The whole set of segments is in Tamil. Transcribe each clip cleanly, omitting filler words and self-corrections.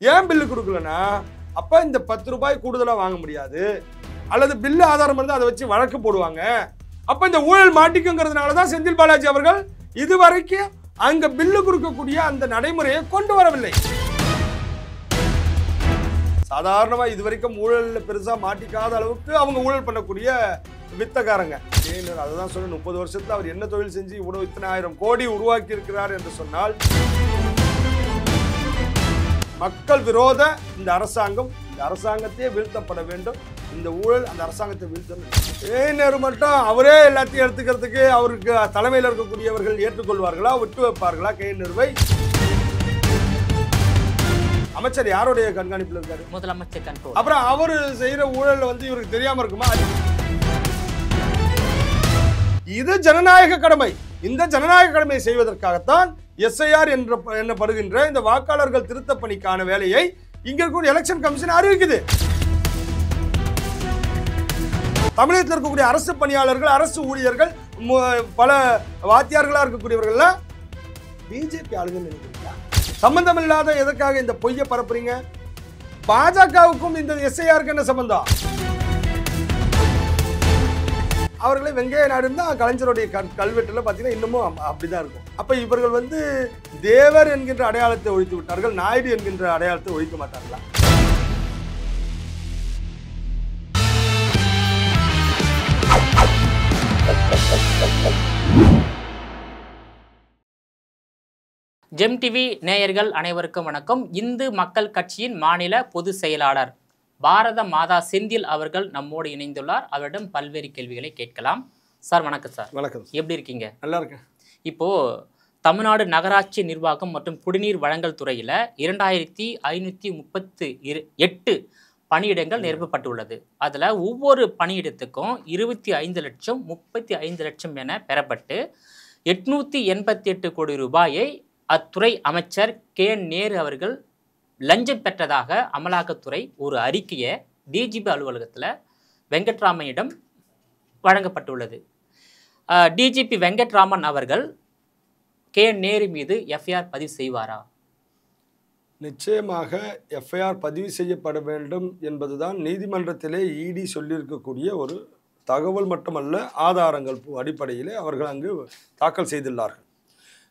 ஏன் பில்லு கொடுக்கலன்னா அப்ப இந்த 10 ரூபாய் கூடுதலா வாங்க முடியாது, அல்லது பில்லு ஆதாரம் இருந்தா அதை வச்சு வழக்கு போடுவாங்க. அப்ப இந்த ஊழல் மாட்டிக்குங்கிறதுனாலதான் செந்தில் பாலாஜி அவர்கள் இதுவரைக்கும் அங்க பில்லு கொடுக்கக்கூடிய அந்த நடைமுறையை கொண்டு வரவில்லை. சாதாரணமா இதுவரைக்கும் ஊழல் பெருசா மாட்டிக்காத அளவுக்கு அவங்க ஊழல் பண்ணக்கூடிய வித்தகாரங்க. அதுதான் சொல்ல 30 வருஷத்துல அவர் என்ன தொழில் செஞ்சு இவ்வளவு இத்தனை 1000 கோடி உருவாக்கி இருக்கிறார் என்று சொன்னால், மக்கள் விரோத இந்த அரசாங்கம், இந்த அரசாங்கத்தையே வீழ்த்தப்பட வேண்டும். இந்த ஊழல் அந்த அரசாங்கத்தை வீழ்த்தணும். மட்டும் அவரே எல்லாத்தையும் எடுத்துக்கிறதுக்கு அவருக்கு தலைமையில் இருக்கக்கூடியவர்கள் ஏற்றுக்கொள்வார்களா, விட்டு வைப்பார்களா? KN அமைச்சர் யாருடைய கண்காணிப்பில் இருக்காரு? முதலமைச்சர் கண்ட்ரோல். அப்புறம் அவரு செய்யற ஊழல் இவருக்கு தெரியாம இருக்குமா? இது ஜனநாயக கடமை. இந்த ஜனநாயக கடமையை செய்வதற்காகத்தான் SIR என்னப்படுகின்ற இந்த வாக்காளர்கள் திருத்த பணிக்கான வேலையை இங்க இருக்கக்கூடிய எலெக்ஷன் கமிஷன் அறிவிக்குது. தமிழகத்தில் இருக்கக்கூடிய அரசு பணியாளர்கள், அரசு ஊழியர்கள், பல வாத்தியார்களா இருக்கக்கூடியவர்கள் பிஜேபி ஆளுங்க நினைக்கிறீங்களா? சம்பந்தம் இல்லாத எதற்காக இந்த பொய்யை பரப்புறீங்க? பாஜகவுக்கும் இந்த SIRக்கு என்ன சம்பந்தம்? அவர்களே வெங்கைய நாடு தான் கலைஞருடைய கல்வெட்டுல பாத்தீங்கன்னா இன்னமும் அப்படிதான் இருக்கும். அப்ப இவர்கள் தேவர் என்கின்ற அடையாளத்தை ஒழித்து விட்டார்கள், நாயுடு என்கின்ற அடையாளத்தை ஒழிக்க மாட்டார்களா? ஜெம் டிவி நேயர்கள் அனைவருக்கும் வணக்கம். இந்து மக்கள் கட்சியின் மாநில பொதுச் செயலாளர் பாரத மாதா செந்தில் அவர்கள் நம்மோடு இணைந்துள்ளார். அவரிடம் பல்வேறு கேள்விகளை கேட்கலாம். சார் வணக்கம். சார் வணக்கம். எப்படி இருக்கீங்க? நல்லா இருக்கேன். இப்போ தமிழ்நாடு நகராட்சி நிர்வாகம் மற்றும் குடிநீர் வழங்கல் துறையில் 2538 பணியிடங்கள் நிரப்பப்பட்டுள்ளது. அதில் ஒவ்வொரு பணியிடத்துக்கும் 25 லட்சம் 35 லட்சம் என பெறப்பட்டு 888 கோடி ரூபாயை அத்துறை அமைச்சர் KN அவர்கள் லஞ்சம் பெற்றதாக அமலாக்கத்துறை ஒரு அறிக்கையை DGP அலுவலகத்தில் வெங்கட்ராமனிடம் வழங்கப்பட்டுள்ளது. DGP வெங்கட்ராமன் அவர்கள் KN மீது FIR பதிவு செய்வாரா? நிச்சயமாக FIR பதிவு செய்யப்பட வேண்டும் என்பதுதான் நீதிமன்றத்திலே ED சொல்லியிருக்கக்கூடிய ஒரு தகவல் மட்டுமல்ல, ஆதாரங்கள் அடிப்படையிலே அவர்கள் அங்கு தாக்கல் செய்துள்ளார்கள்.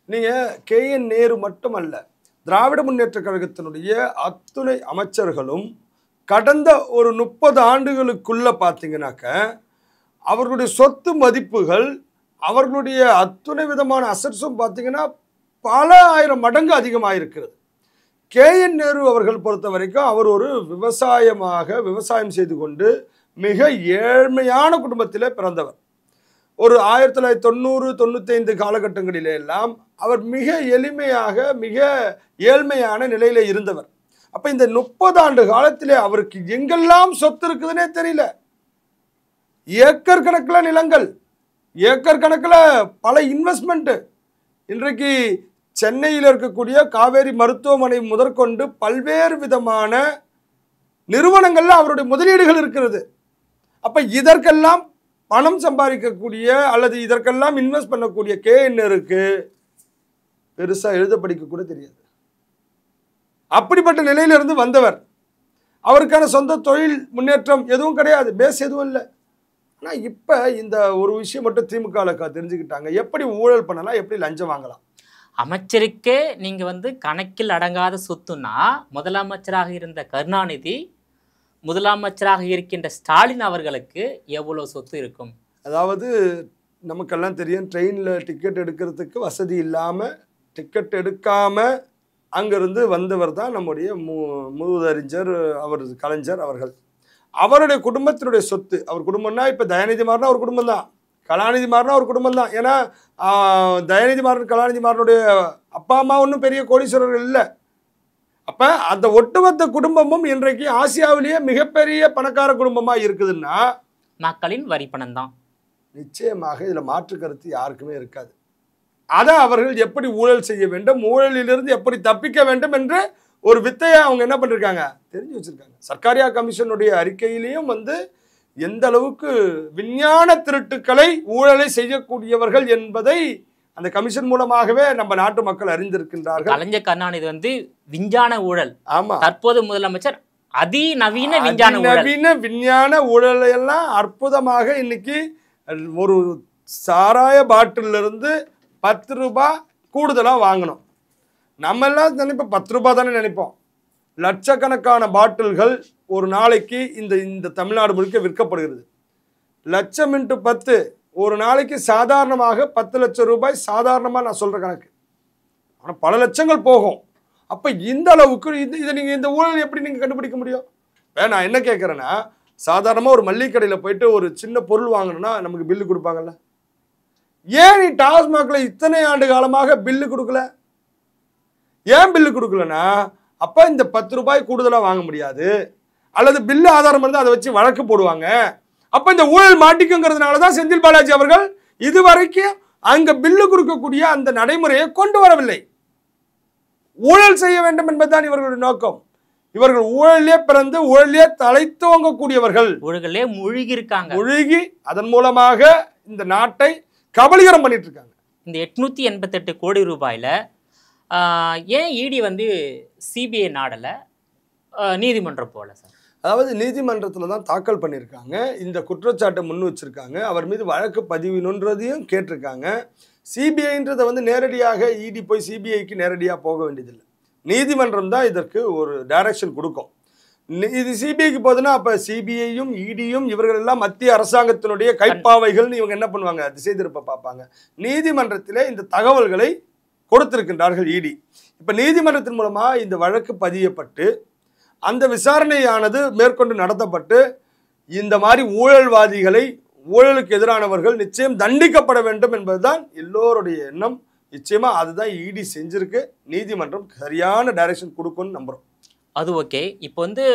நீங்கள் KN மட்டுமல்ல, திராவிட முன்னேற்ற கழகத்தினுடைய அத்துணை அமைச்சர்களும் கடந்த ஒரு 30 ஆண்டுகளுக்குள்ள பார்த்தீங்கன்னாக்க அவர்களுடைய சொத்து மதிப்புகள், அவர்களுடைய அத்துணை விதமான அசட்ஸும் பார்த்தீங்கன்னா பல ஆயிரம் மடங்கு அதிகமாக இருக்கிறது. KN அவர்கள் பொறுத்த வரைக்கும் அவர் ஒரு விவசாயம் செய்து கொண்டு மிக ஏழ்மையான குடும்பத்திலே பிறந்தவர். ஒரு 1990-95 காலகட்டங்களிலே எல்லாம் அவர் மிக எளிமையாக மிக ஏழ்மையான நிலையில இருந்தவர். அப்ப இந்த 30 ஆண்டு காலத்திலே அவருக்கு எங்கெல்லாம் சொத்து இருக்குதுன்னே தெரியல. ஏக்கர் கணக்கில் நிலங்கள், ஏக்கர் கணக்கில் பல இன்வெஸ்ட்மெண்ட். இன்றைக்கு சென்னையில் இருக்கக்கூடிய காவேரி மருத்துவமனை முதற்கொண்டு பல்வேறு விதமான நிறுவனங்கள்ல அவருடைய முதலீடுகள் இருக்கிறது. அப்ப இதற்கெல்லாம் பணம் சம்பாதிக்கக்கூடிய அல்லது இதற்கெல்லாம் இன்வெஸ்ட் பண்ணக்கூடிய KN பெருசா எழுத படிக்க கூட தெரியாது. அப்படிப்பட்ட நிலையிலிருந்து வந்தவர். அவருக்கான சொந்த தொழில் முன்னேற்றம் எதுவும் கிடையாது, பேஸ் எதுவும் இல்லை. ஆனா இப்ப இந்த ஒரு விஷயம் மட்டும் திமுக தெரிஞ்சுக்கிட்டாங்க, எப்படி ஊழல் பண்ணலாம், எப்படி லஞ்சம் வாங்கலாம். அமைச்சருக்கே நீங்க கணக்கில் அடங்காத சொத்துன்னா முதலமைச்சராக இருந்த கருணாநிதி, முதலமைச்சராக இருக்கின்ற ஸ்டாலின் அவர்களுக்கு எவ்வளவு சொத்து இருக்கும்? அதாவது நமக்கெல்லாம் தெரியும், ட்ரெயினில் டிக்கெட் எடுக்கிறதுக்கு வசதி இல்லாமல் டிக்கெட் எடுக்காம அங்கிருந்து வந்தவர் தான் நம்முடைய மூதறிஞர் அவர் கலைஞர் அவர்கள். அவருடைய குடும்பத்தினுடைய சொத்து, அவர் குடும்பம்னா இப்போ தயாநிதி மாறனா ஒரு குடும்பம் தான், கலாநிதி மாறனா ஒரு குடும்பம் தான். ஏன்னா தயாநிதி மாறன் கலாநிதி மாறனுடைய அப்பா அம்மா ஒன்றும் பெரிய கோடீஸ்வரர்கள் இல்லை. அப்ப அந்த ஒட்டுமொத்த குடும்பமும் இன்றைக்கு ஆசியாவிலேயே மிகப்பெரிய பணக்கார குடும்பமா இருக்குதுன்னா மக்களின் வரி பணம் தான். நிச்சயமாக இதுல மாற்று கருத்து யாருக்குமே இருக்காது. அதை அவர்கள் எப்படி ஊழல் செய்ய வேண்டும், ஊழலிலிருந்து எப்படி தப்பிக்க வேண்டும் என்று ஒரு வித்தையை அவங்க என்ன பண்ணிருக்காங்க, தெரிஞ்சு வச்சிருக்காங்க. சர்க்காரியா கமிஷனுடைய அறிக்கையிலையும் எந்த அளவுக்கு விஞ்ஞான திருட்டுக்களை ஊழலை செய்யக்கூடியவர்கள் என்பதை அந்த கமிஷன் மூலமாகவே நம்ம நாட்டு மக்கள் அறிந்திருக்கின்றார்கள். கலைஞர் கருணாநிதி வந்து விஞ்ஞான ஊழல், ஆமா, தற்போது முதலமைச்சர் அதிநவீன விஞ்ஞான ஊழலை எல்லாம் அற்புதமாக இன்னைக்கு ஒரு சாராய பாட்டில இருந்து 10 ரூபாய் கூடுதலா வாங்கணும். நம்ம எல்லாம் நினைப்போம் 10 ரூபாய் தானே நினைப்போம். லட்சக்கணக்கான பாட்டில்கள் ஒரு நாளைக்கு இந்த தமிழ்நாடு முழுக்க விற்கப்படுகிறது. லட்சம் × 10 ஒரு நாளைக்கு சாதாரணமாக 10 லட்சம் ரூபாய் சாதாரணமாக நான் சொல்கிற கணக்கு. ஆனால் பல லட்சங்கள் போகும். அப்போ இந்த அளவுக்கு இதை நீங்கள் இந்த ஊழல் எப்படி நீங்கள் கண்டுபிடிக்க முடியும்? நான் என்ன கேட்குறேன்னா, சாதாரணமாக ஒரு மளிகை கடையில் போயிட்டு ஒரு சின்ன பொருள் வாங்கணும்னா நமக்கு பில்லு கொடுப்பாங்கல்ல. ஏன் நீ டாஸ்மாகில் இத்தனை ஆண்டு காலமாக பில்லு கொடுக்கல? ஏன் பில்லு கொடுக்கலன்னா, அப்போ இந்த 10 ரூபாய் கூடுதலாக வாங்க முடியாது, அல்லது பில்லு ஆதாரம் இருந்தால் அதை வச்சு வழக்கு போடுவாங்க. அப்ப இந்த ஊழல் மாட்டிக்குங்கிறதுனால தான் செந்தில் பாலாஜி அவர்கள் இதுவரைக்கும் அங்க பில்லு கொடுக்கக்கூடிய அந்த நடைமுறையை கொண்டு வரவில்லை. ஊழல் செய்ய வேண்டும் என்பதுதான் இவர்களுடைய நோக்கம். இவர்கள் ஊழலே பிறந்து ஊழலே தலைத்தோங்கக்கூடியவர்கள், ஊழலே மூழ்கி இருக்காங்க. மூழ்கி அதன் மூலமாக இந்த நாட்டை கபலீகரம் பண்ணிட்டு இருக்காங்க. இந்த 888 கோடி ரூபாயில ஏன் இடி வந்து சிபிஐ நாடல, நீதிமன்றம் போல சார்? அதாவது நீதிமன்றத்தில் தான் தாக்கல் பண்ணியிருக்காங்க. இந்த குற்றச்சாட்டை முன் வச்சிருக்காங்க. அவர் மீது வழக்கு பதிவுன்றதையும் கேட்டிருக்காங்க. சிபிஐன்றதை வந்து நேரடியாக இடி போய் சிபிஐக்கு நேரடியாக போக வேண்டியதில்லை. நீதிமன்றம் தான் இதற்கு ஒரு டைரக்ஷன் கொடுக்கும். இது சிபிஐக்கு போகுதுன்னா அப்போ சிபிஐயும் இடியும் இவர்கள் எல்லாம் மத்திய அரசாங்கத்தினுடைய கைப்பாவைகள்னு இவங்க என்ன பண்ணுவாங்க? திசை திருப்ப பார்ப்பாங்க. நீதிமன்றத்திலே இந்த தகவல்களை கொடுத்திருக்கின்றார்கள் இடி. இப்போ நீதிமன்றத்தின் மூலமாக இந்த வழக்கு பதியப்பட்டு அந்த விசாரணையானது மேற்கொண்டு நடத்தப்பட்டு இந்த மாதிரி ஊழல்வாதிகளை, ஊழலுக்கு எதிரானவர்கள் நிச்சயம் தண்டிக்கப்பட வேண்டும் என்பதுதான் எல்லோருடைய எண்ணம். நிச்சயமா அதுதான் இடி செஞ்சிருக்கு. நீதிமன்றம் சரியான டைரக்ஷன் கொடுக்கும்னு நம்புறோம். அது ஓகே. இப்போ வந்து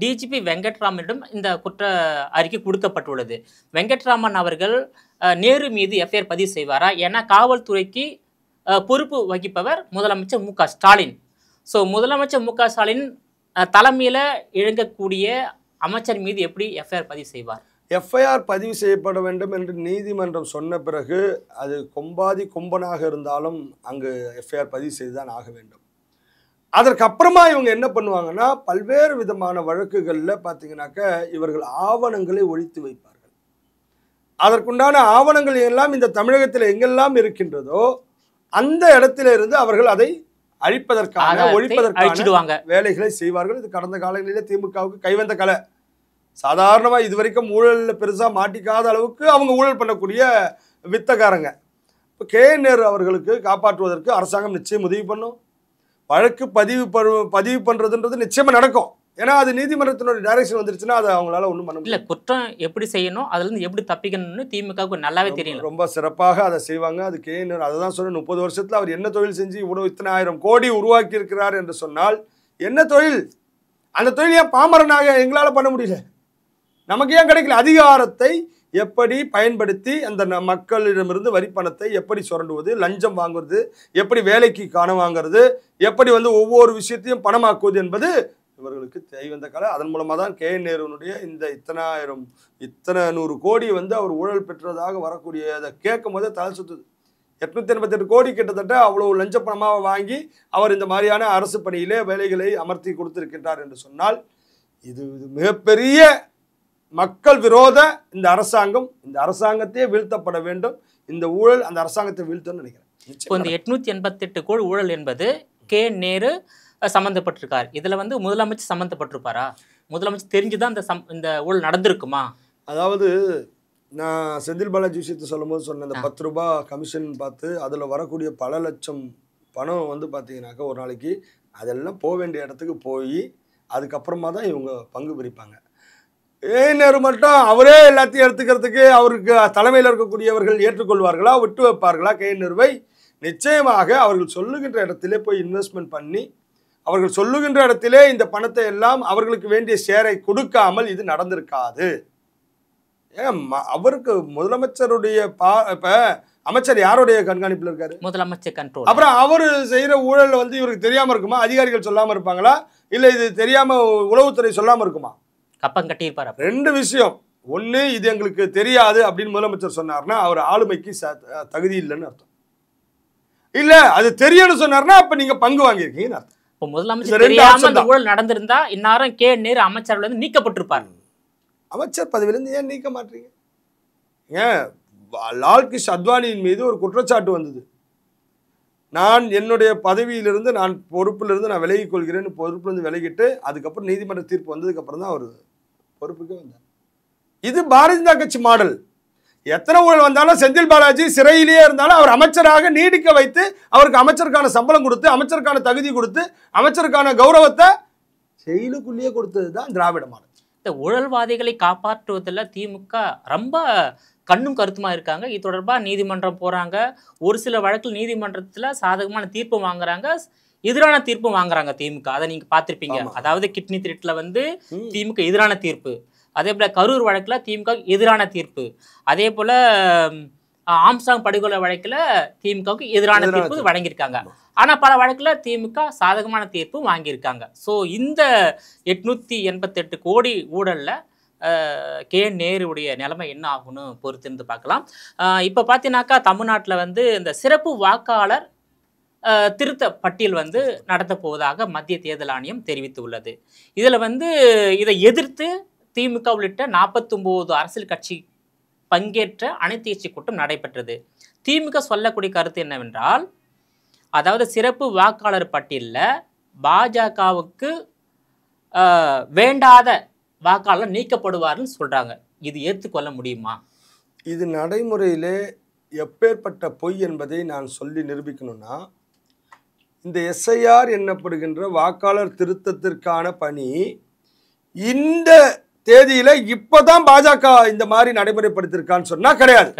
டிஜிபி வெங்கட்ராமனிடம் இந்த குற்ற அறிக்கை கொடுக்கப்பட்டுள்ளது. வெங்கட்ராமன் அவர்கள் நேரு மீது எஃப்ஐஆர் பதிவு செய்வாரா? ஏன்னா காவல்துறைக்கு பொறுப்பு வகிப்பவர் முதலமைச்சர் மு க ஸ்டாலின். ஸோ முதலமைச்சர் மு க ஸ்டாலின் தலைமையில் இழங்கக்கூடிய அமைச்சர் மீது எப்படி எஃப்ஐஆர் பதிவு செய்வார்? எஃப்ஐஆர் பதிவு செய்யப்பட வேண்டும் என்று நீதிமன்றம் சொன்ன பிறகு அது கொம்பாதி கொம்பனாக இருந்தாலும் அங்கு எஃப்ஐஆர் பதிவு செய்துதான் ஆக வேண்டும். அதற்கப்புறமா இவங்க என்ன பண்ணுவாங்கன்னா, பல்வேறு விதமான வழக்குகளில் பார்த்தீங்கன்னாக்க இவர்கள் ஆவணங்களை ஒழித்து வைப்பார்கள். அதற்குண்டான ஆவணங்கள் எல்லாம் இந்த தமிழகத்தில் எங்கெல்லாம் இருக்கின்றதோ அந்த இடத்துல இருந்து அவர்கள் அதை அழிப்பதற்கான ஒழிப்பதற்கான வேலைகளை செய்வார்கள். இது கடந்த காலங்களிலே திமுகவுக்கு கைவந்த கலை. சாதாரணமாக இதுவரைக்கும் ஊழலில் பெருசாக மாட்டிக்காத அளவுக்கு அவங்க ஊழல் பண்ணக்கூடிய வித்தகாரங்க. இப்போ நேரு அவர்களுக்கு காப்பாற்றுவதற்கு அரசாங்கம் நிச்சயம் உதவி பண்ணும். வழக்கு பதிவு பண்ணுறதுன்றது நிச்சயமாக நடக்கும். ஏன்னா அது நீதிமன்றத்தினுடைய டைரக்ஷன் வந்துருச்சுன்னா அது அவங்களால ஒன்றும் பண்ண முடியல. குற்றம் எப்படி செய்யணும், அதுலேருந்து எப்படி தப்பிக்கணும்னு திமுகவுக்கு நல்லாவே தெரியும். ரொம்ப சிறப்பாக அதை செய்வாங்க. அது நேரு அதை தான் சொன்ன. 30 வருஷத்தில் அவர் என்ன தொழில் செஞ்சு இவ்வளோ இத்தனை 1000 கோடி உருவாக்கி இருக்கிறார் என்று சொன்னால் என்ன தொழில்? அந்த தொழில் ஏன் பாமரனாக எங்களால் பண்ண முடியல? நமக்கு ஏன் கிடைக்கல? அதிகாரத்தை எப்படி பயன்படுத்தி அந்த மக்களிடமிருந்து வரி பணத்தை எப்படி சுரண்டுவது, லஞ்சம் வாங்குவது, எப்படி வேலைக்கு பணம் வாங்குறது, எப்படி வந்து ஒவ்வொரு விஷயத்தையும் பணமாக்குவது என்பது இவர்களுக்கு கைவந்த கலை. அதன் மூலமாக தான் நேருனுடைய இந்த இத்தனை 100 கோடி வந்து அவர் ஊழல் பெற்றதாக வரக்கூடிய அதை கேட்கும் போதே தலை சுத்துது. 888 கோடி கிட்டத்தட்ட அவ்வளவு லஞ்ச பணமாக வாங்கி அவர் இந்த மாதிரியான அரசு பணியிலே வேலைகளை அமர்த்தி கொடுத்திருக்கின்றார் என்று சொன்னால் இது மிகப்பெரிய மக்கள் விரோத இந்த அரசாங்கம். இந்த அரசாங்கத்தையே வீழ்த்தப்பட வேண்டும். இந்த ஊழல் அந்த அரசாங்கத்தை வீழ்த்தணும்னு நினைக்கிறேன். இப்போ இந்த 888 கோடி ஊழல் என்பது நேரு சம்மந்தப்பட்டிருக்கார். இதில் வந்து முதலமைச்சர் சம்மந்தப்பட்டிருப்பாரா? முதலமைச்சர் தெரிஞ்சுதான் இந்த ஊழல் நடந்திருக்குமா? அதாவது நான் செந்தில் பாலாஜி விஷயத்தை சொல்லும் போது சொன்னேன், இந்த 10 ரூபாய் கமிஷன் பார்த்து அதில் வரக்கூடிய பல லட்சம் பணம் வந்து பார்த்தீங்கன்னாக்கா ஒரு நாளைக்கு அதெல்லாம் போக வேண்டிய இடத்துக்கு போய் அதுக்கப்புறமா தான் இவங்க பங்கு பிரிப்பாங்க. நேரு மட்டும் அவரே எல்லாத்தையும் எடுத்துக்கிறதுக்கு அவருக்கு தலைமையில் இருக்கக்கூடியவர்கள் ஏற்றுக்கொள்வார்களா, விட்டு வைப்பார்களா? நேருவை நிச்சயமாக அவர்கள் சொல்லுகின்ற இடத்திலே போய் இன்வெஸ்ட்மெண்ட் பண்ணி அவர்கள் சொல்லுகின்ற இடத்திலே இந்த பணத்தை எல்லாம் அவர்களுக்கு வேண்டிய ஷேரை கொடுக்காமல் இது நடந்திருக்காது. ஏன் அவருக்கு முதலமைச்சருடைய இப்ப அமைச்சர் யாருடைய கண்காணிப்பில் இருக்காரு? முதலமைச்சர் கண்ட்ரோல். அப்புறம் அவர் செய்யற ஊழல் வந்து இவருக்கு தெரியாம இருக்குமா? அதிகாரிகள் சொல்லாம இருப்பாங்களா? இல்ல இது தெரியாம உளவுத்துறை சொல்லாம இருக்குமா? கப்பம் கட்டியிருப்பார். 2 விஷயம். ஒன்று, இது எங்களுக்கு தெரியாது அப்படின்னு முதலமைச்சர் சொன்னார்னா அவர் ஆளுமைக்கு தகுதி இல்லைன்னு அர்த்தம். இல்ல அது தெரியும்னு சொன்னார்னா அப்ப நீங்க பங்கு வாங்கியிருக்கீங்க. இப்போ முதலமைச்சர் தெரியாம அந்த ஊழல் நடந்திருந்தா இந்நேரம் கே நேரு அமைச்சர்கள் வந்து நீக்கப்பட்டிருப்பார். அமைச்சர் பதவியிலிருந்து ஏன் நீக்க மாட்டீங்க? ஏன் லால் கிஷ் அத்வானியின் மீது ஒரு குற்றச்சாட்டு வந்தது. நான் என்னுடைய பதவியிலிருந்து நான் பொறுப்பிலிருந்து நான் விலகிக் கொள்கிறேன்னு பொறுப்பிலிருந்து விலகிட்டு அதுக்கப்புறம் நீதிமன்ற தீர்ப்பு வந்ததுக்கு அப்புறம் தான் அவர் பொறுப்புக்கே வந்தார். இது பாரதிய ஜனதா கட்சி மாடல். எத்தனை ஊழல் வந்தாலும் செந்தில் பாலாஜி சிறையிலேயே இருந்தாலும் அவர் அமைச்சராக நீடிக்க வைத்து அவருக்கு அமைச்சருக்கான சம்பளம் கொடுத்து அமைச்சருக்கான தகுதி கொடுத்து அமைச்சருக்கான கௌரவத்தை செயலுக்குள்ளேயே கொடுத்தது தான் திராவிட மாடல். இந்த ஊழல்வாதிகளை காப்பாற்றுவதில் திமுக ரொம்ப கண்ணும் கருத்துமா இருக்காங்க. இது தொடர்பாக நீதிமன்றம் போறாங்க. ஒரு சில வழக்கில் நீதிமன்றத்தில் சாதகமான தீர்ப்பு வாங்குறாங்க, எதிரான தீர்ப்பு வாங்குறாங்க திமுக. அதை நீங்க பார்த்திருப்பீங்க. அதாவது கிட்னி திருட்டுல வந்து திமுக எதிரான தீர்ப்பு, அதே போல கரூர் வழக்கில் திமுக எதிரான தீர்ப்பு, அதே போல ஆம்ஸ்டாங் படுகொலை வழக்கில் திமுகவுக்கு எதிரான தீர்ப்பு வழங்கியிருக்காங்க. ஆனால் பல வழக்கில் திமுக சாதகமான தீர்ப்பு வாங்கியிருக்காங்க. ஸோ இந்த 888 கோடி ஊழலில் கே நேருடைய நிலைமை என்ன ஆகும்னு பொறுத்திருந்து பார்க்கலாம். இப்போ பார்த்தீங்கன்னாக்கா தமிழ்நாட்டில் வந்து இந்த சிறப்பு வாக்காளர் திருத்த பட்டியல் வந்து நடத்த போவதாக மத்திய தேர்தல் ஆணையம் தெரிவித்துள்ளது. இதில் வந்து இதை எதிர்த்து திமுக உள்ளிட்ட 49 அரசியல் கட்சி பங்கேற்ற அனைத்து கட்சி கூட்டம் நடைபெற்றது. திமுக சொல்லக்கூடிய கருத்து என்னவென்றால், அதாவது சிறப்பு வாக்காளர் பட்டியலில் பாஜகவுக்கு வேண்டாத வாக்காளர் நீக்கப்படுவார்னு சொல்றாங்க. இது ஏற்றுக்கொள்ள முடியுமா? இது நடைமுறையிலே எப்பேற்பட்ட பொய் என்பதை நான் சொல்லி நிரூபிக்கணும்னா, இந்த எஸ்ஐஆர் என்னப்படுகின்ற வாக்காளர் திருத்தத்திற்கான பணி இந்த தேதியில இப்பதான் பாஜக இந்த மாதிரி நடைமுறைப்படுத்திருக்கான்னு சொன்னா கிடையாது.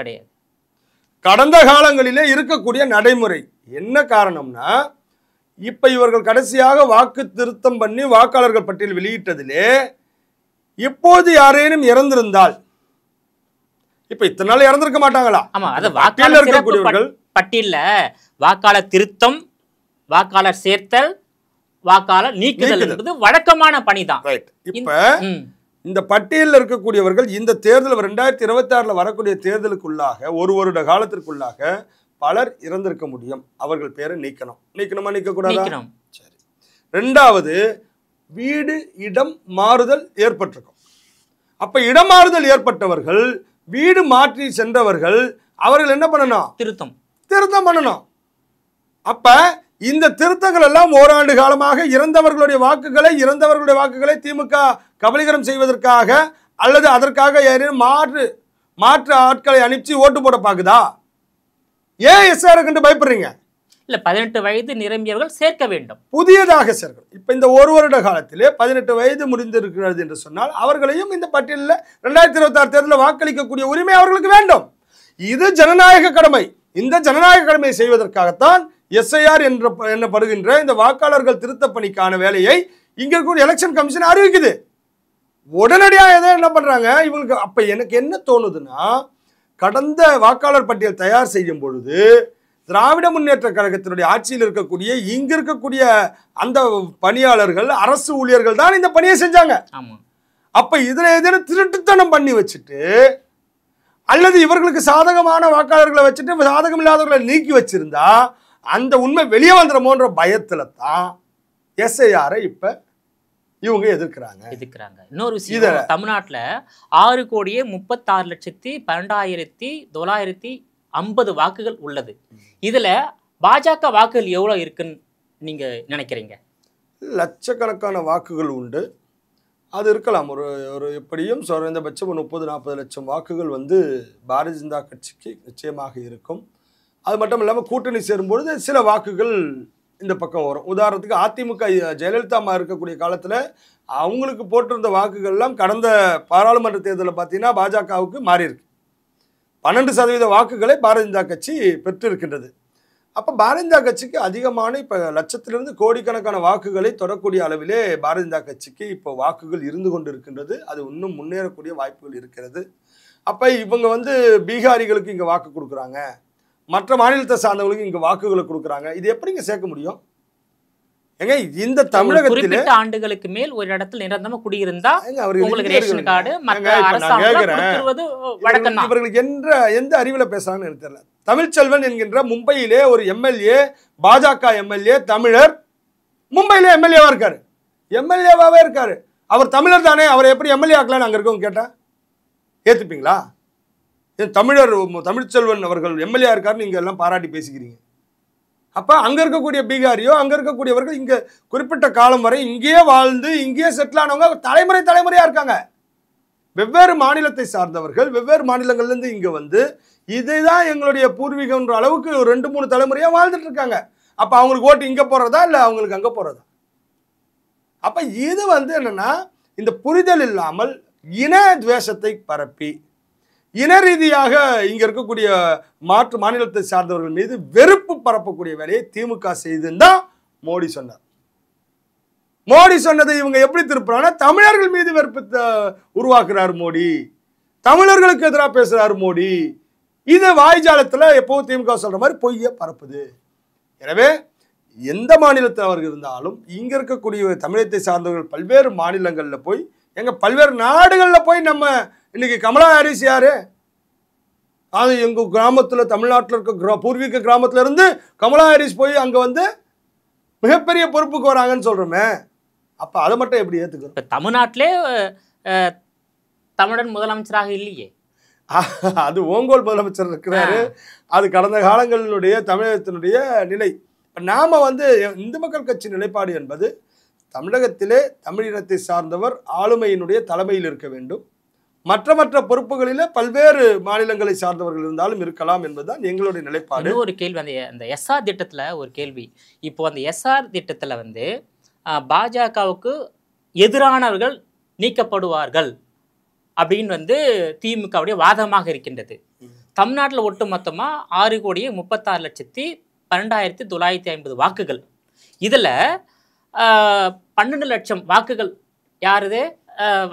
கடந்த காலங்களிலே இருக்கக்கூடிய நடைமுறை என்ன காரணம்னா, இப்ப இவர்கள் கடைசியாக வாக்கு திருத்தம் பண்ணி வாக்காளர்கள் பட்டியல் வெளியிட்டதிலே எப்போது யாரேனும் இறந்திருந்தால், இப்ப இத்தனை நாள் இறந்திருக்க மாட்டாங்களா? ஆமா, அது வாக்காளர் இருக்கக்கூடியவர்கள் பட்டியல்ல வாக்காளர் திருத்தம், வாக்காளர் சேர்த்தல், வாக்காளர் நீக்குதல் என்பது வழக்கமான பணிதான். இப்ப இந்த பட்டியலில் இருக்கக்கூடியவர்கள் இந்த தேர்தல் 2026 வரக்கூடிய தேர்தலுக்குள்ளாக ஒரு வருட காலத்திற்குள்ளாக பலர் இறந்திருக்க முடியும். அவர்கள் பேரை நீக்கணுமா நீக்கக்கூடாதா? சரி. ரெண்டாவது, வீடு இடம் மாறுதல் ஏற்பட்டிருக்கும். அப்ப இடம் மாறுதல் ஏற்பட்டவர்கள், வீடு மாற்றி சென்றவர்கள், அவர்கள் என்ன பண்ணணும்? திருத்தம் பண்ணணும். அப்ப இந்த திருத்தங்கள் எல்லாம் ஓராண்டு காலமாக இறந்தவர்களுடைய வாக்குகளை திமுக கபலீகரம் செய்வதற்காக அல்லது அதற்காக யாரையும் மாற்று ஆட்களை அனுப்பிச்சு ஓட்டு போட பாக்குதா? ஏன் எஸ்ஆர் கண்டு பயப்படுறீங்க? இல்ல, 18 வயது நிரம்பியவர்கள் சேர்க்க வேண்டும், புதியதாக சேர்க்கணும். இப்ப இந்த ஒரு வருட காலத்திலே 18 வயது முடிந்திருக்கிறது என்று சொன்னால் அவர்களையும் இந்த பட்டியலில் 2026 தேர்தலில் வாக்களிக்கக்கூடிய உரிமை அவர்களுக்கு வேண்டும். இது ஜனநாயக கடமை. இந்த ஜனநாயக கடமையை செய்வதற்காகத்தான் எஸ்ஐஆர் என்னப்படுகின்ற இந்த வாக்காளர்கள் திருத்த பணிக்கான வேலையை இங்க இருக்கக்கூடிய எலெக்ஷன் கமிஷன் அறிவிக்குது. உடனடியாக எதை என்ன பண்றாங்க இவங்களுக்கு? அப்ப எனக்கு என்ன தோணுதுன்னா, கடந்த வாக்காளர் பட்டியல் தயார் செய்யும் பொழுது திராவிட முன்னேற்ற கழகத்தினுடைய ஆட்சியில் இருக்கக்கூடிய இங்க இருக்கக்கூடிய அந்த பணியாளர்கள், அரசு ஊழியர்கள் தான் இந்த பணியை செஞ்சாங்க. அப்ப இதுல ஏதேனும் திருட்டுத்தனம் பண்ணி வச்சுட்டு அல்லது இவர்களுக்கு சாதகமான வாக்காளர்களை வச்சுட்டு சாதகம் இல்லாதவர்களை நீக்கி வச்சிருந்தா அந்த உண்மை வெளியே வந்துடுமோன்ற பயத்துல தான் எஸ்ஐஆரை இப்ப இவங்க எதிர்க்கிறாங்க. இன்னொரு விஷயம், தமிழ்நாட்டில் 6,36,12,950 வாக்குகள் உள்ளது. இதுல பாஜக வாக்குகள் எவ்வளவு இருக்குன்னு நீங்க நினைக்கிறீங்க? லட்சக்கணக்கான வாக்குகள் உண்டு. அது இருக்கலாம். ஒரு எப்படியும் குறைந்தபட்சம் 30-40 லட்சம் வாக்குகள் வந்து பாரதிய ஜனதா கட்சிக்கு நிச்சயமாக இருக்கும். அது மட்டும் இல்லாமல் கூட்டணி சேரும்பொழுது சில வாக்குகள் இந்த பக்கம் வரும். உதாரணத்துக்கு அதிமுக ஜெயலலிதா அம்மா இருக்கக்கூடிய காலத்தில் அவங்களுக்கு போட்டிருந்த வாக்குகள்லாம் கடந்த பாராளுமன்ற தேர்தலில் பார்த்தீங்கன்னா பாஜகவுக்கு மாறி இருக்கு. 12% வாக்குகளை பாரதிய ஜனதா கட்சி பெற்றிருக்கின்றது. அப்போ பாரதிய ஜனதா கட்சிக்கு அதிகமான இப்போ லட்சத்திலிருந்து கோடிக்கணக்கான வாக்குகளை தொடக்கூடிய அளவிலே பாரதிய ஜனதா கட்சிக்கு இப்போ வாக்குகள் இருந்து கொண்டு இருக்கின்றது. அது இன்னும் முன்னேறக்கூடிய வாய்ப்புகள் இருக்கிறது. அப்போ இவங்க வந்து பீகாரிகளுக்கு இங்கே வாக்கு கொடுக்குறாங்க, மற்ற மாநிலத்தை சார்ந்தவங்களுக்கு இங்கே வாக்குகளை கொடுக்குறாங்க. இது எப்படிங்க சேர்க்க முடியும்? ஏங்க இந்த தமிழகத்திலே குறிப்பிட்ட ஆண்டுகளுக்கு மேல் ஒரு இடத்துல நிரந்தரமா குடியிருந்தா ஏங்க, அவர்கள் உங்களுக்கு ரேஷன் இந்தியர்கள். கார்டு ஏங்க, மற்ற இப்ப நான் அரசாங்கம் கேக்குறேன். கொடுக்கிறது வழக்கம் தான். இவர்களுக்கு எந்த அறிவுல பேசுறாங்கன்னு எனக்கு தெரியல. தமிழ்ச்செல்வன் என்கின்ற மும்பையிலே ஒரு எம்எல்ஏ, பாஜக எம்எல்ஏ, தமிழர், மும்பையிலே எம்எல்ஏவா இருக்காரு, எம்எல்ஏவாவே இருக்காரு. அவர் தமிழர் தானே, அவரை எப்படி எம்எல்ஏ ஆக்கலான்னு அங்க இருக்கவங்க கேட்டா ஏத்துப்பீங்களா? தமிழர் தமிழ்ச்செல்வன் அவர்கள் எம்எல்ஏ இருக்காருன்னு நீங்க எல்லாம் பாராட்டி பேசிக்கிறீங்க. அப்ப அங்க இருக்கக்கூடிய பீகாரியோ அங்க இருக்கக்கூடியவர்கள் இங்க குறிப்பிட்ட காலம் வரை இங்கேயே வாழ்ந்து இங்கேயே செட்டில் ஆனவங்க தலைமுறையா இருக்காங்க. வெவ்வேறு மாநிலத்தை சார்ந்தவர்கள் வெவ்வேறு மாநிலங்கள்ல இருந்து இங்க வந்து இதுதான் எங்களுடைய பூர்வீகம்ன்ற அளவுக்கு 2-3 தலைமுறையா வாழ்ந்துட்டு இருக்காங்க. அப்ப அவங்களுக்கு ஓட்டு இங்க போறதா இல்ல அவங்களுக்கு அங்க போறதா? அப்ப இது வந்து என்னன்னா, இந்த புரிதல் இல்லாமல் இன துவேஷத்தை பரப்பி இன ரீதியாக இங்க இருக்கக்கூடிய மாற்று மாநிலத்தை சார்ந்தவர்கள் மீது வெறுப்பு பரப்பக்கூடிய வேலையை திமுக செய்துதான் மோடி சொன்னார். மோடி சொன்னதை இவங்க எப்படி திருப்புறாங்கன்னா, தமிழர்கள் மீது வெறுப்பு உருவாக்குறாரு மோடி, தமிழர்களுக்கு எதிராக பேசுறாரு மோடி. இது வாய்ஜாலத்துல எப்போ திமுக சொல்ற மாதிரி பொய்ய பரப்புது. எனவே எந்த மாநிலத்தில் அவர்கள் இருந்தாலும் இங்க இருக்கக்கூடிய தமிழகத்தை சார்ந்தவர்கள் பல்வேறு மாநிலங்கள்ல போய் பல்வேறு நாடுகள்ல போய் நம்ம இன்னைக்கு கமலா ஹாரிஸ் யாரு, அது எங்க கிராமத்துல தமிழ்நாட்டில் இருக்க பூர்வீக கிராமத்துல இருந்து கமலா ஹாரிஸ் போய் அங்க வந்து மிகப்பெரிய பொறுப்புக்கு வராங்கன்னு சொல்றோமே, அப்ப அதை மட்டும் எப்படி ஏத்துக்கிறோம்? இப்ப தமிழ்நாட்டிலே தமிழன் முதலமைச்சராக இல்லையே. அது ஓங்கோல் முதலமைச்சர் இருக்கிறாரு. அது கடந்த காலங்களினுடைய தமிழகத்தினுடைய நிலை. நாம வந்து இந்து மக்கள் கட்சி நிலைப்பாடு என்பது தமிழகத்திலே தமிழினத்தை சார்ந்தவர் ஆளுமையினுடைய தலைமையில் இருக்க வேண்டும். மற்ற பொறுப்புகளிலே பல்வேறு மாநிலங்களை சார்ந்தவர்கள் இருந்தாலும் இருக்கலாம் என்பதுதான் எங்களுடைய நிலைப்பாடு. ஒரு கேள்வி, அந்த எஸ்ஆர் திட்டத்துல ஒரு கேள்வி. இப்போ அந்த எஸ்ஆர் திட்டத்துல வந்து பாஜகவுக்கு எதிரானவர்கள் நீக்கப்படுவார்கள் அப்படின்னு வந்து திமுகவுடைய வாதமாக இருக்கின்றது. தமிழ்நாட்டில் ஒட்டு மொத்தமாக 6,36,12,950 வாக்குகள். இதில் 12 லட்சம் வாக்குகள் யாருது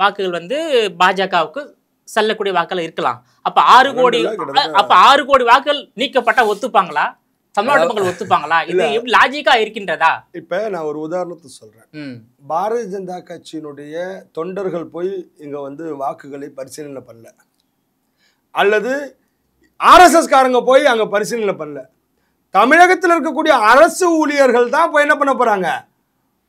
வாக்குகள் வந்து பாஜகவுக்கு செல்லக்கூடிய வாக்குகள் இருக்கலாம். அப்போ 6 கோடி வாக்குகள் நீக்கப்பட்ட ஒத்துப்பாங்களா? தமிழ்நாட்டு மக்கள் ஒத்துப்பாங்களா? இது எப்படி லாஜிக்கா இருக்கின்றதா? இப்ப நான் ஒரு உதாரணத்தை சொல்றேன். பாரதிய ஜனதா கட்சியினுடைய தொண்டர்கள் போய் இங்க வந்து வாக்குகளை பரிசீலனை பண்ணல, அல்லது ஆர்எஸ்எஸ் காரங்க போய் அங்க பரிசீலனை பண்ணல. தமிழகத்தில் இருக்கக்கூடிய அரசு ஊழியர்கள் தான் போய் என்ன பண்ண போறாங்க,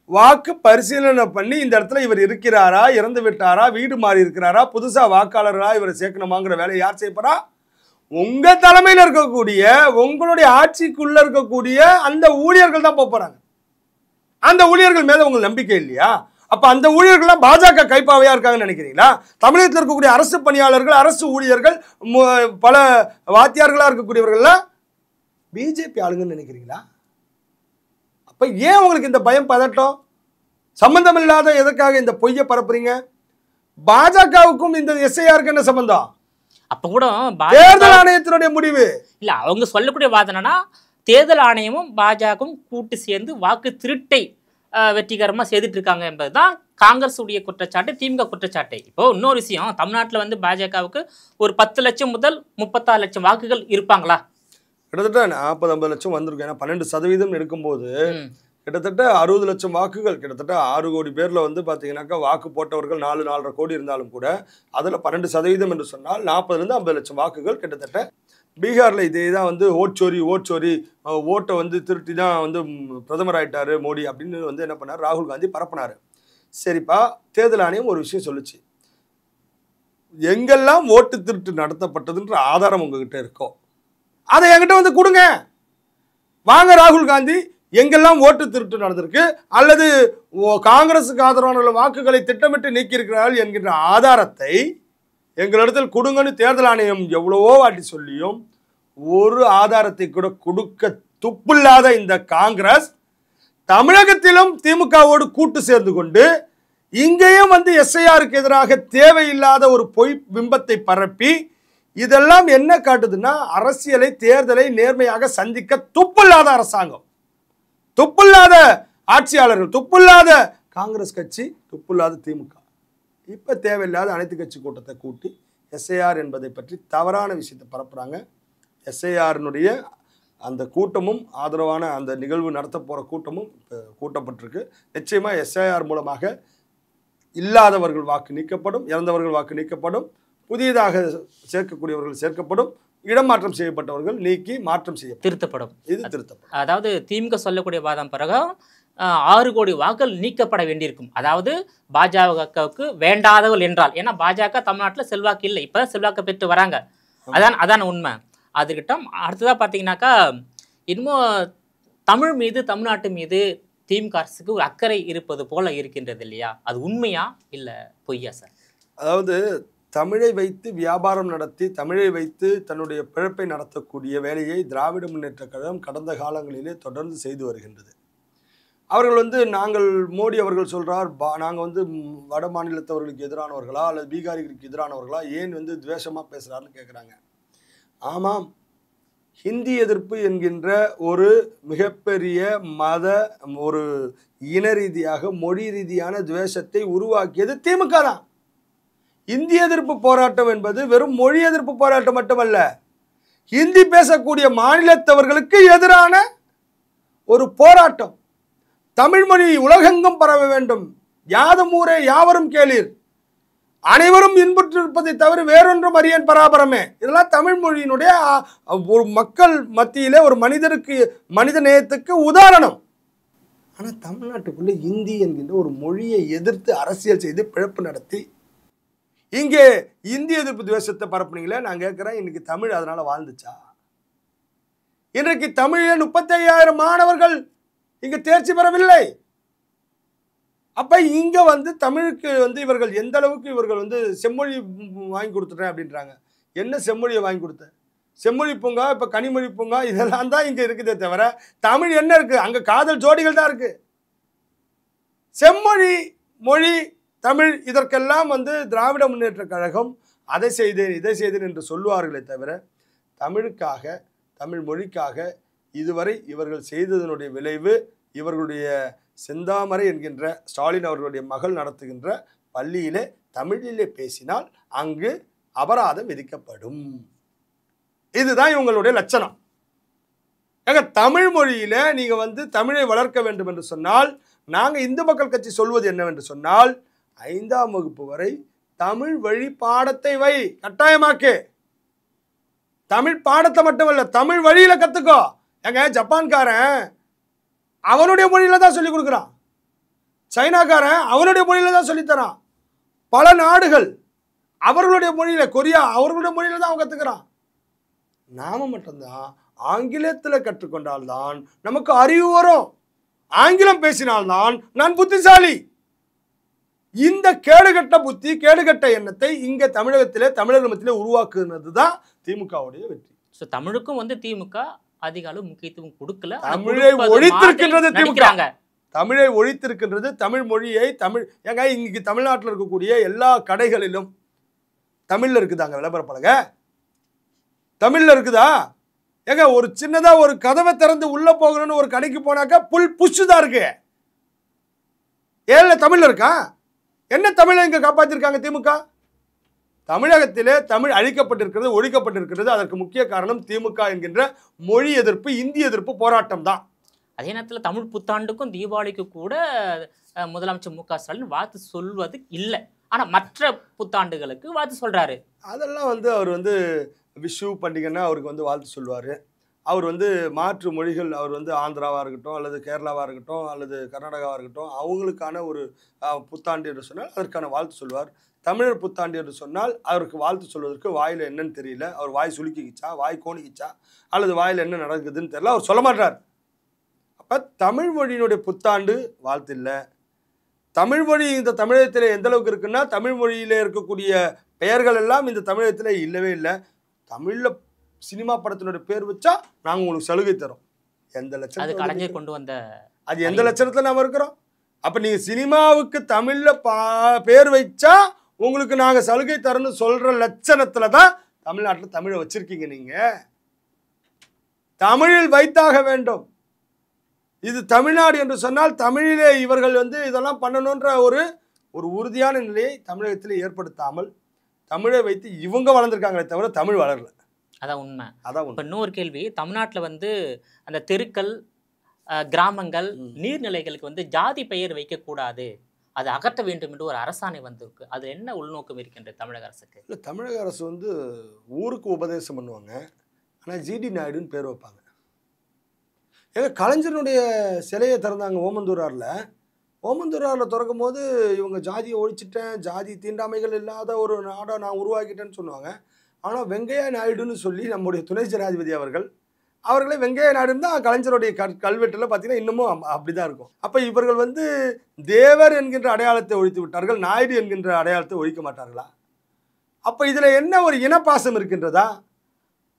வாக்கு பரிசீலனை பண்ணி இந்த இடத்துல இவர் இருக்கிறாரா, இறந்து விட்டாரா, வீடு மாறி இருக்கிறாரா, புதுசா வாக்காளர்களா இவரை சேர்க்கணுமாங்கிற வேலையை யார் செய்யப்படா? உங்க தலைமையில் இருக்கக்கூடிய உங்களுடைய ஆட்சிக்குள்ள இருக்கக்கூடிய அந்த ஊழியர்கள் தான் போறாங்க. அந்த ஊழியர்கள் மேல உங்களுக்கு நம்பிக்கை இல்லையா? அப்ப அந்த ஊழியர்கள்லாம் பாஜக கைப்பாவையா இருக்காங்கன்னு நினைக்கிறீங்களா? தமிழகத்தில் இருக்கக்கூடிய அரசு பணியாளர்கள், அரசு ஊழியர்கள், பல வாத்தியார்களா இருக்கக்கூடியவர்கள்லாம் பிஜேபி ஆளுங்கன்னு நினைக்கிறீங்களா? அப்ப ஏன் உங்களுக்கு இந்த பயம் பதட்டம்? சம்பந்தம் இல்லாத எதற்காக இந்த பொய்யை பரப்புறீங்க? பாஜகவுக்கும் இந்த எஸ்ஐஆருக்கு என்ன சம்பந்தம்? அப்ப கூட தேர்தல் ஆணையத்தினுடைய முடிவு இல்ல. அவங்க சொல்லக்கூடிய வாதனைனா தேர்தல் ஆணையமும் பாஜகவும் கூட்டு சேர்ந்து வாக்கு திருட்டை வெற்றிகரமா செய்துட்டு இருக்காங்க என்பதுதான் காங்கிரஸ் உடைய குற்றச்சாட்டு, திமுக குற்றச்சாட்டு. இப்போ இன்னொரு விஷயம், தமிழ்நாட்டில் வந்து பாஜகவுக்கு ஒரு 10 லட்சம் முதல் 36 லட்சம் வாக்குகள் இருப்பாங்களா? கிட்டத்தட்ட 40-50 லட்சம் வந்திருக்கும். ஏன்னா 12% எடுக்கும்போது கிட்டத்தட்ட 60 லட்சம் வாக்குகள், கிட்டத்தட்ட 6 கோடி பேர்ல வந்து பார்த்தீங்கன்னாக்கா வாக்கு போட்டவர்கள் 4-4.5 கோடி இருந்தாலும் கூட அதில் 12% என்று சொன்னால் 40-லேருந்து 50 லட்சம் வாக்குகள் கிட்டத்தட்ட. பீகாரில் இதே தான் வந்து ஓட்சோரி ஓட்டை வந்து திருட்டி தான் வந்து பிரதமர் ஆயிட்டாரு மோடி அப்படின்னு வந்து என்ன பண்ணார், ராகுல் காந்தி பரப்பினார். சரிப்பா, தேர்தல் ஆணையம் ஒரு விஷயம் சொல்லுச்சு, எங்கெல்லாம் ஓட்டு திருட்டு நடத்தப்பட்டதுன்ற ஆதாரம் உங்ககிட்ட இருக்கோ அதை என்கிட்ட வந்து கொடுங்க. வாங்க ராகுல் காந்தி, எங்கெல்லாம் ஓட்டு திருட்டு நடந்திருக்கு அல்லது காங்கிரஸுக்கு ஆதரவான வாக்குகளை திட்டமிட்டு நீக்கியிருக்கிறார்கள் என்கின்ற ஆதாரத்தை எங்களிடத்தில் கொடுங்கன்னு தேர்தல் ஆணையம் எவ்வளவோ வாட்டி சொல்லியும் ஒரு ஆதாரத்தை கூட கொடுக்க துப்பில்லாத இந்த காங்கிரஸ் தமிழகத்திலும் திமுகவோடு கூட்டு சேர்ந்து கொண்டு இங்கேயும் வந்து எஸ்ஐஆருக்கு எதிராக தேவையில்லாத ஒரு பொய் பிம்பத்தை பரப்பி இதெல்லாம் என்ன காட்டுதுன்னா, அரசியலை தேர்தலை நேர்மையாக சந்திக்க துப்பில்லாத அரசாங்கம், துப்பில்லாத ஆட்சியாளர்கள், துப்பில்லாத காங்கிரஸ் கட்சி, துப்பில்லாத திமுக. இப்ப தேவையில்லாத அனைத்து கட்சி கூட்டத்தை கூட்டி எஸ்ஐஆர் என்பதை பற்றி தவறான விஷயத்தை பரப்புறாங்க. எஸ்ஐஆரினுடைய அந்த கூட்டமும் ஆதரவான அந்த நிகழ்வு நடத்த போகிற கூட்டமும் கூட்டப்பட்டிருக்கு. நிச்சயமாக எஸ்ஐஆர் மூலமாக இல்லாதவர்கள் வாக்கு நீக்கப்படும், இறந்தவர்கள் வாக்கு நீக்கப்படும், புதியதாக சேர்க்கக்கூடியவர்கள் சேர்க்கப்படும், இடமாற்றம் செய்யப்பட்டவர்கள் நீக்கி மாற்றம் செய்யப்படும், திருத்தப்படும். இது திருத்தப்படும். அதாவது திமுக சொல்லக்கூடிய வாதம் பிறகு 6 கோடி வாக்குகள் நீக்கப்பட வேண்டியிருக்கும். அதாவது பாஜகவுக்கு வேண்டாதவர்கள் என்றால், ஏன்னா பாஜக தமிழ்நாட்டில் செல்வாக்கு இல்லை, இப்போ செல்வாக்கு பெற்று வராங்க, அதான் உண்மை. அதுக்கிட்ட அடுத்ததாக பார்த்தீங்கன்னாக்கா இன்னும் தமிழ் மீது தமிழ்நாட்டு மீது திமுக அரசுக்கு ஒரு அக்கறை இருப்பது போல இருக்கின்றது இல்லையா? அது உண்மையா இல்லை பொய்யா சார்? அதாவது தமிழை வைத்து வியாபாரம் நடத்தி தமிழை வைத்து தன்னுடைய பிழைப்பை நடத்தக்கூடிய வேலையை திராவிட முன்னேற்றக் கழகம் கடந்த காலங்களிலே தொடர்ந்து செய்து வருகின்றது. அவர்கள் நாங்கள் மோடி அவர்கள் சொல்கிறார், நாங்கள் வட மாநிலத்தவர்களுக்கு எதிரானவர்களா அல்லது பீகாரிகளுக்கு எதிரானவர்களா, ஏன் துவேஷமாக பேசுகிறாருன்னு கேட்குறாங்க. ஆமாம், ஹிந்தி எதிர்ப்பு என்கின்ற ஒரு மிகப்பெரிய மத ஒரு இன ரீதியாக மொழி ரீதியான துவேஷத்தை உருவாக்கியது திமுக தான். இந்தி எதிர்ப்பு போராட்டம் என்பது வெறும் மொழி எதிர்ப்பு போராட்டம் மட்டுமல்ல, ஹிந்தி பேசக்கூடிய மாநிலத்தவர்களுக்கு எதிரான ஒரு போராட்டம். தமிழ்மொழி உலகெங்கும் பரவ வேண்டும், யாதும் ஊரே யாவரும் கேளீர், அனைவரும் இன்புற்றிருப்பதை தவிர வேறொன்றும் அறியேன் பராபரமே. இதெல்லாம் தமிழ் மொழியினுடைய ஒரு மக்கள் மத்தியிலே ஒரு மனித நேயத்துக்கு உதாரணம். ஆனால் தமிழ்நாட்டுக்குள்ளே இந்தி என்கின்ற ஒரு மொழியை எதிர்த்து அரசியல் செய்து பிழப்பு நடத்தி இங்கே இந்திய எதிர்ப்பு துவேஷத்தை பரப்புனீங்களே. நான் கேட்குறேன், இன்னைக்கு தமிழ் அதனால வாழ்ந்துச்சா? இன்றைக்கு தமிழில் 35,000 மாணவர்கள் இங்கே தேர்ச்சி பெறவில்லை. அப்போ இங்கே தமிழுக்கு இவர்கள் எந்த அளவுக்கு இவர்கள் செம்மொழி வாங்கி கொடுத்துட்டேன் அப்படின்றாங்க. என்ன செம்மொழியை வாங்கி கொடுத்த? செம்மொழி பூங்கா, இப்போ கனிமொழி பூங்கா, இதெல்லாம் தான் இங்கே இருக்குதே தவிர தமிழ் என்ன இருக்குது? அங்கே காதல் ஜோடிகள் தான் இருக்குது. செம்மொழி மொழி தமிழ் இதற்கெல்லாம் திராவிட முன்னேற்ற கழகம் அதை செய்தேன் இதை செய்தேன் என்று சொல்லுவார்களே தவிர தமிழுக்காக தமிழ் மொழிக்காக இதுவரை இவர்கள் செய்ததனுடைய விளைவு இவர்களுடைய செந்தாமரை என்கின்ற ஸ்டாலின் அவர்களுடைய மகள் நடத்துகின்ற பள்ளியிலே தமிழிலே பேசினால் அங்கு அபராதம் விதிக்கப்படும். இதுதான் இவங்களுடைய லட்சணம். தமிழ் மொழியில நீங்க தமிழை வளர்க்க வேண்டும் என்று சொன்னால், நாங்க இந்து மக்கள் கட்சி சொல்வது என்னவென்று சொன்னால், 5ஆம் வகுப்பு வரை தமிழ் வழி பாடத்தை வை, கட்டாயமாக்கு. தமிழ் பாடத்தை மட்டுமல்ல, தமிழ் வழியில கத்துக்கோ. ஜப்பான்காரன் அவனுடைய மொழியில தான் சொல்லி கொடுக்குறான், சைனாக்காரன் அவனுடைய மொழியில தான் சொல்லித்தரான், பல நாடுகள் அவர்களுடைய மொழியில, கொரியா அவர்களுடைய மொழியில தான் அவன் கத்துக்கிறான். நாம மட்டும்தான் ஆங்கிலத்தில் கற்றுக்கொண்டால்தான் நமக்கு அறிவு வரும், ஆங்கிலம் பேசினால்தான் நான் புத்திசாலி. இந்த கேடுகட்ட புத்தி கேடுகட்ட எண்ணத்தை இங்க தமிழகத்திலே தமிழர் மத்தியிலே உருவாக்குறது தான் திமுகவுடைய வெற்றி. ஸோ தமிழுக்கும் திமுக அதிக அளவு முக்கியத்துவம் கொடுக்கல. தமிழை ஒழித்திருக்கின்றது திமுக, தமிழை ஒழித்திருக்கின்றது, தமிழ் மொழியை தமிழ் இன்னைக்கு தமிழ்நாட்டில் இருக்கக்கூடிய எல்லா கடைகளிலும் தமிழ்ல இருக்குதாங்க விளம்பர பலகை, தமிழ்ல இருக்குதா? ஒரு சின்னதா ஒரு கதவை திறந்து உள்ள போகணும்னு ஒரு கடைக்கு போனாக்கா புஷ் தான் இருக்கு. ஏழு தமிழ்ல இருக்கா? என்ன தமிழை இங்க காப்பாத்திருக்காங்க திமுக? தமிழகத்திலே தமிழ் அழிக்கப்பட்டிருக்கிறது, ஒழிக்கப்பட்டிருக்கிறது. அதற்கு முக்கிய காரணம் திமுக என்கின்ற மொழி எதிர்ப்பு, இந்திய எதிர்ப்பு போராட்டம் தான். அதே நேரத்தில் தமிழ் புத்தாண்டுக்கும் தீபாவளிக்கும் கூட முதலமைச்சர் மு க ஸ்டாலின் வாழ்த்து சொல்வது இல்லை, ஆனா மற்ற புத்தாண்டுகளுக்கு வாழ்த்து சொல்றாரு. அதெல்லாம் அவர் விஷு பண்டிகைன்னா அவருக்கு வாழ்த்து சொல்லுவார். அவர் மாற்று மொழிகள், அவர் ஆந்திராவாக இருக்கட்டும் அல்லது கேரளாவாக இருக்கட்டும் அல்லது கர்நாடகாவாக இருக்கட்டும், அவங்களுக்கான ஒரு புத்தாண்டு என்று சொன்னால் அதற்கான வாழ்த்து சொல்லுவார். தமிழர் புத்தாண்டு என்று சொன்னால் அவருக்கு வாழ்த்து சொல்வதற்கு வாயில் என்னன்னு தெரியல, அவர் வாய் சுலுக்கிக்கிச்சா, வாய் கோணிக்கிச்சா, அல்லது வாயில் என்ன நடக்குதுன்னு தெரியல, அவர் சொல்ல மாட்டார். அப்போ தமிழ் மொழியினுடைய புத்தாண்டு வாழ்த்து இல்லை. தமிழ் மொழி இந்த தமிழகத்தில் எந்த அளவுக்கு இருக்குன்னா, தமிழ் மொழியில் இருக்கக்கூடிய பெயர்கள் எல்லாம் இந்த தமிழகத்தில் இல்லவே இல்லை. தமிழில் சினிமா படத்தினுடைய பேர் வச்சா நாங்கள் உங்களுக்கு சலுகை தரோம். எந்த லட்சம் கலைஞர் கொண்டு வந்த அது எந்த லட்சணத்தில் நாம் இருக்கிறோம்? அப்போ நீங்கள் சினிமாவுக்கு தமிழில் பேர் வச்சா உங்களுக்கு நாங்கள் சலுகை தரோன்னு சொல்கிற லட்சணத்தில் தான் தமிழ்நாட்டில் தமிழை வச்சிருக்கீங்க. நீங்கள் தமிழில் வைத்தாக வேண்டும். இது தமிழ்நாடு என்று சொன்னால் தமிழிலே இவர்கள் இதெல்லாம் பண்ணணுன்ற ஒரு உறுதியான நிலையை தமிழகத்தில் ஏற்படுத்தாமல் தமிழை வைத்து இவங்க வளர்ந்துருக்காங்களே தவிர தமிழ் வளரல. அதான் உண்மை. அதான் இப்போ இன்னொரு கேள்வி, தமிழ்நாட்டில் வந்து அந்த தெருக்கள், கிராமங்கள், நீர்நிலைகளுக்கு வந்து ஜாதி பெயர் வைக்கக்கூடாது, அதை அகற்ற வேண்டும் என்று ஒரு அரசாணை வந்திருக்கு. அது என்ன உள்நோக்கம் இருக்கின்றது தமிழக அரசுக்கு? இல்லை, தமிழக அரசு வந்து ஊருக்கு உபதேசம் பண்ணுவாங்க, ஆனால் ஜிடி நாயுடுன்னு பேர் வைப்பாங்க. ஏங்க, கலைஞருடைய சிலையை திறந்தாங்க ஓமந்தூராரில் திறக்கும் போது இவங்க ஜாதியை ஒழிச்சிட்டேன், ஜாதி தீண்டாமைகள் இல்லாத ஒரு நாடை நான் உருவாக்கிட்டேன்னு சொல்லுவாங்க. ஆனால் வெங்கையா நாயுடுன்னு சொல்லி நம்முடைய துணை ஜனாதிபதி அவர்களே வெங்கையா நாயுடுன்னு தான் கலைஞருடைய கல்வெட்டில் பார்த்தீங்கன்னா இன்னமும் அப்படி தான் இருக்கும். அப்போ இவர்கள் வந்து தேவர் என்கின்ற அடையாளத்தை ஒழித்து விட்டார்கள், நாயுடு என்கின்ற அடையாளத்தை ஒழிக்க மாட்டார்களா? அப்போ இதில் என்ன ஒரு இனப்பாசம் இருக்கின்றதா?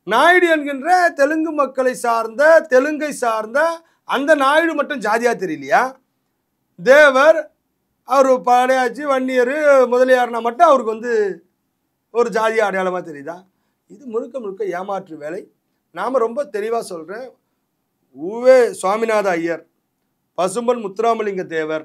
நாயுடு என்கின்ற தெலுங்கு மக்களை சார்ந்த, தெலுங்கை சார்ந்த அந்த நாயுடு மட்டும் ஜாதியாக தெரியலையா? தேவர், அவர் படையாச்சி, வன்னியர், முதலியார்னா மட்டும் அவருக்கு வந்து ஒரு ஜாதிய அடையாளமாக தெரியுதா? இது முழுக்க முழுக்க ஏமாற்று வேலை. நாம் ரொம்ப தெளிவாக சொல்கிறேன், உவே சுவாமிநாத ஐயர், பசும்பன் முத்துராமலிங்க தேவர்,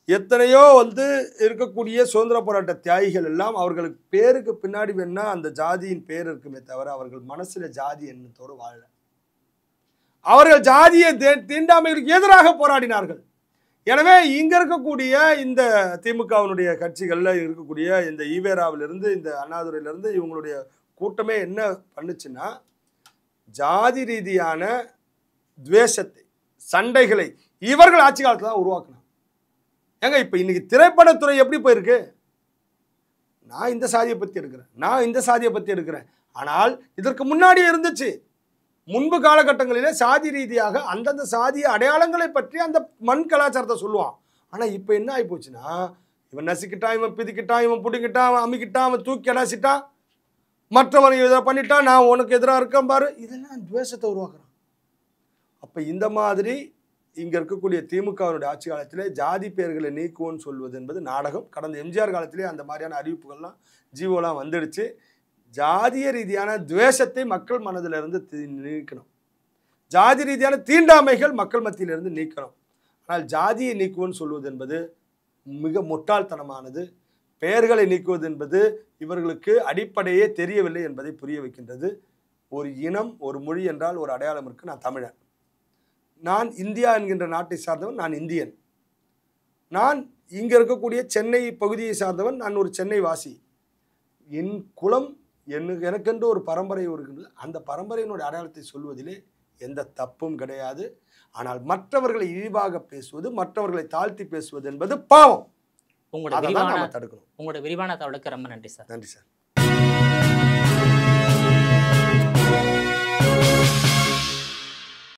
எத்தனையோ வந்து இருக்கக்கூடிய சுதந்திர போராட்ட தியாகிகள் எல்லாம் அவர்களுக்கு பேருக்கு பின்னாடி வேணா அந்த ஜாதியின் பேர் இருக்குமே தவிர அவர்கள் மனசில் ஜாதி எண்ணத்தோடு வாழ. அவர்கள் ஜாதியை தீண்டாமைகளுக்கு எதிராக போராடினார்கள். எனவே இங்க இருக்கக்கூடிய இந்த திமுகவினுடைய கட்சிகள்ல இருக்கக்கூடிய இந்த ஈவேராவிலிருந்து, இந்த அண்ணாதுரையிலிருந்து இவங்களுடைய கூட்டமே என்ன பண்ணுச்சுன்னா, ஜாதி ரீதியான துவேஷத்தை, சண்டைகளை இவர்கள் ஆட்சி காலத்தில் தான் உருவாக்கினாங்க. ஏங்க, இப்போ இன்னைக்கு திரைப்படத்துறை எப்படி போயிருக்கு? நான் இந்த சாதியை பற்றி எடுக்கிறேன், நான் இந்த சாதியை பற்றி எடுக்கிறேன். ஆனால் இதற்கு முன்னாடியே இருந்துச்சு. முன்பு காலகட்டங்களிலே சாதி ரீதியாக அந்தந்த சாதிய அடையாளங்களை பற்றி அந்த மண் கலாச்சாரத்தை சொல்லுவான். ஆனால் இப்போ என்ன ஆகி போச்சுன்னா, இவன் நசுக்கிட்டான், இவன் பிதிக்கிட்டான், இவன் பிடிக்கிட்டான், அவன் அமிக்கிட்டான், அவன் தூக்கி அடாசிட்டான், மற்றவனை இதை பண்ணிட்டான், நான் உனக்கு எதிராக இருக்கேன் பாரு, இதெல்லாம் துவேஷத்தை உருவாக்குறான். அப்போ இந்த மாதிரி இங்கே இருக்கக்கூடிய திமுகவினுடைய ஆட்சி காலத்திலே ஜாதி பெயர்களை நீக்குவோன்னு சொல்வது என்பது நாடகம். கடந்த எம்ஜிஆர் காலத்திலே அந்த மாதிரியான அறிவிப்புகள்லாம் ஜீவோலாம் வந்துடுச்சு. ஜாதிய ரீதியான துவேஷத்தை மக்கள் மனதிலிருந்து நீக்கணும், ஜாதி ரீதியான தீண்டாமைகள் மக்கள் மத்தியிலிருந்து நீக்கணும். ஆனால் ஜாதியை நீக்குவோன்னு சொல்வது என்பது மிக முட்டாள்தனமானது. பெயர்களை நீக்குவது என்பது இவர்களுக்கு அடிப்படையே தெரியவில்லை என்பதை புரிய வைக்கின்றது. ஒரு இனம், ஒரு மொழி என்றால் ஒரு அடையாளம் இருக்கு. நான் தமிழன், நான் இந்தியா என்கின்ற நாட்டை சார்ந்தவன், நான் இந்தியன். நான் இங்க இருக்கக்கூடிய சென்னை பகுதியை சார்ந்தவன், நான் ஒரு சென்னை வாசி. என் குலம், எனக்கென்று ஒரு பரம்பரை இருக்கின்றது. அந்த பரம்பரையினுடைய அடையாளத்தை சொல்வதிலே எந்த தப்பும் கிடையாது. ஆனால் மற்றவர்களை இழிவாக பேசுவது, மற்றவர்களை தாழ்த்தி பேசுவது என்பது பாவம். உங்களோட விரிவான தகவலுக்கு ரொம்ப நன்றி சார். நன்றி சார்.